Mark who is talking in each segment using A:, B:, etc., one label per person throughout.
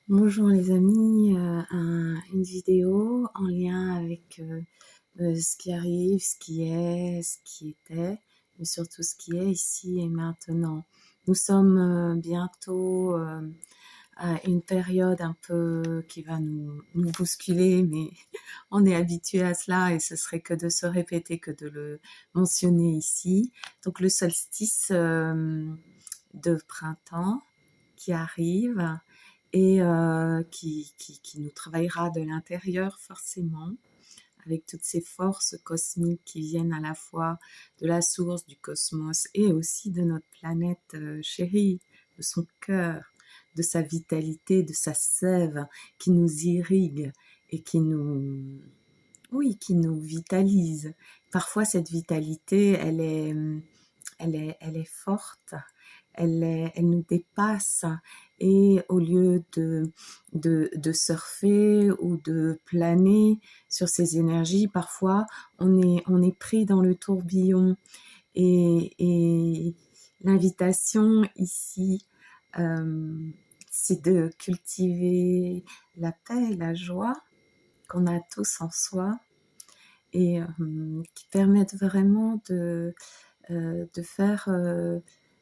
A: Bonjour les amis, une vidéo en lien avec ce qui arrive, ce qui est, ce qui était, mais surtout ce qui est ici et maintenant. Nous sommes bientôt à une période un peu qui va nous bousculer, mais on est habitué à cela et ce serait que de se répéter, que de le mentionner ici. Donc le solstice de printemps qui arrive et qui nous travaillera de l'intérieur forcément, avec toutes ces forces cosmiques qui viennent à la fois de la source du cosmos et aussi de notre planète chérie, de son cœur, de sa vitalité, de sa sève qui nous irrigue et qui nous vitalise. Parfois cette vitalité, elle est forte, elle nous dépasse et au lieu de surfer ou de planer sur ces énergies, parfois on est pris dans le tourbillon et l'invitation ici, c'est de cultiver la paix et la joie qu'on a tous en soi et qui permettent vraiment de faire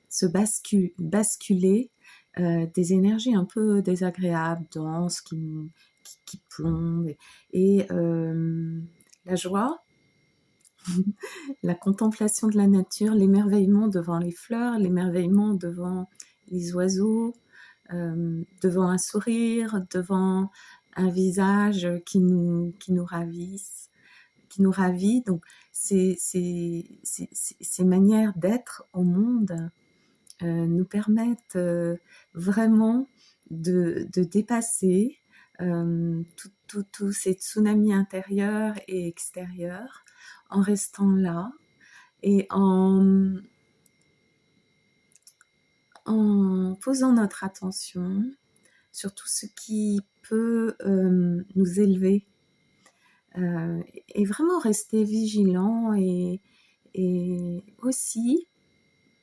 A: se basculer des énergies un peu désagréables, denses, qui plombent. Et la joie, la contemplation de la nature, l'émerveillement devant les fleurs, l'émerveillement devant les oiseaux, devant un sourire, devant un visage qui nous ravisse, qui nous ravit. Donc, ces manières d'être au monde nous permettent vraiment de dépasser tous ces tsunamis intérieurs et extérieurs en restant là et en posant notre attention sur tout ce qui peut nous élever et vraiment rester vigilant et aussi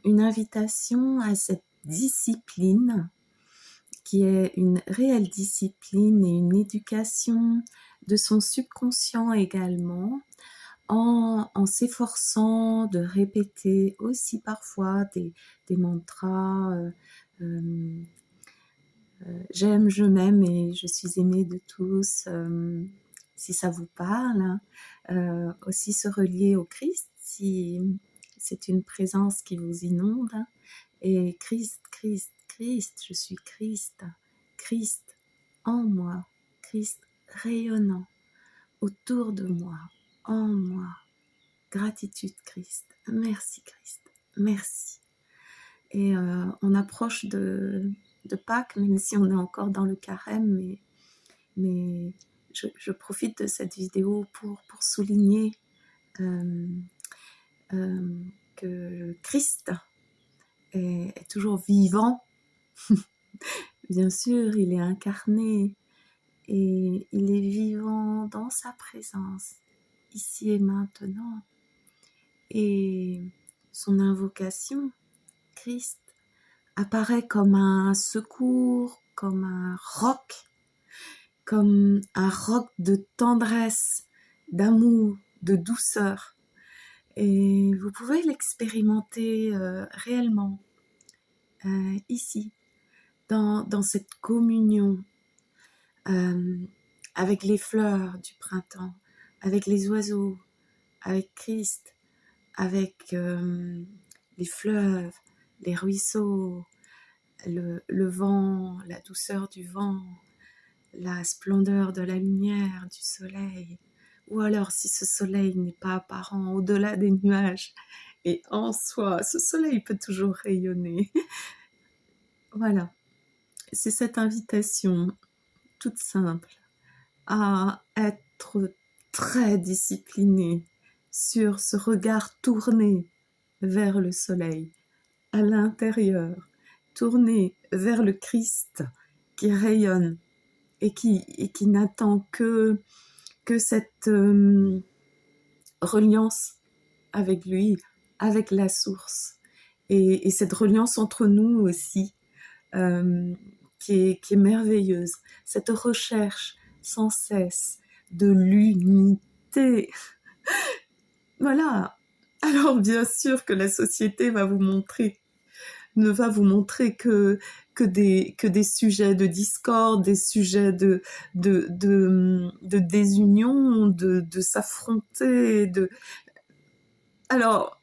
A: une invitation à cette discipline qui est une réelle discipline et une éducation de son subconscient également, en s'efforçant de répéter aussi parfois des mantras j'aime, je m'aime et je suis aimée de tous, si ça vous parle. Aussi se relier au Christ si c'est une présence qui vous inonde. Et Christ, Christ, Christ, je suis Christ, Christ en moi, Christ rayonnant autour de moi, en moi. Gratitude Christ, merci Christ, merci. Et on approche de Pâques, même si on est encore dans le carême, mais je profite de cette vidéo pour souligner que Christ est toujours vivant. Bien sûr, il est incarné et il est vivant dans sa présence, ici et maintenant. Et son invocation, Christ, apparaît comme un secours, comme un roc de tendresse, d'amour, de douceur. Et vous pouvez l'expérimenter réellement ici, dans cette communion avec les fleurs du printemps, avec les oiseaux, avec Christ, avec les fleuves, les ruisseaux, le vent, la douceur du vent, la splendeur de la lumière, du soleil, ou alors si ce soleil n'est pas apparent au-delà des nuages, et en soi, ce soleil peut toujours rayonner. Voilà, c'est cette invitation toute simple à être très discipliné sur ce regard tourné vers le soleil, à l'intérieur, tourné vers le Christ qui rayonne et qui n'attend que cette reliance avec lui, avec la source, et cette reliance entre nous aussi, qui est merveilleuse. Cette recherche sans cesse de l'unité. Voilà. Alors bien sûr que la société ne va vous montrer que des sujets de discorde, des sujets de désunion, de s'affronter. Alors,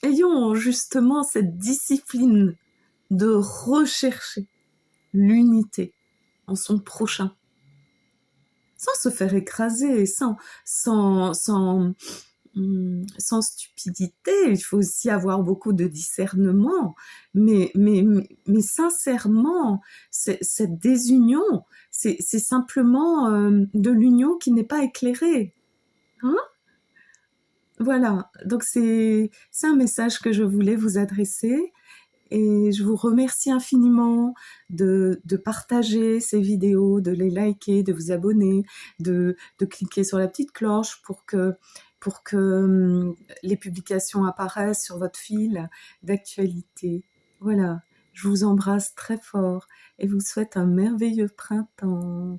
A: ayons justement cette discipline de rechercher l'unité en son prochain, sans se faire écraser, sans stupidité. Il faut aussi avoir beaucoup de discernement, mais sincèrement, cette désunion, c'est simplement de l'union qui n'est pas éclairée. Hein? Voilà, donc c'est un message que je voulais vous adresser. Et je vous remercie infiniment de partager ces vidéos, de les liker, de vous abonner, de cliquer sur la petite cloche pour que les publications apparaissent sur votre fil d'actualité. Voilà, je vous embrasse très fort et vous souhaite un merveilleux printemps.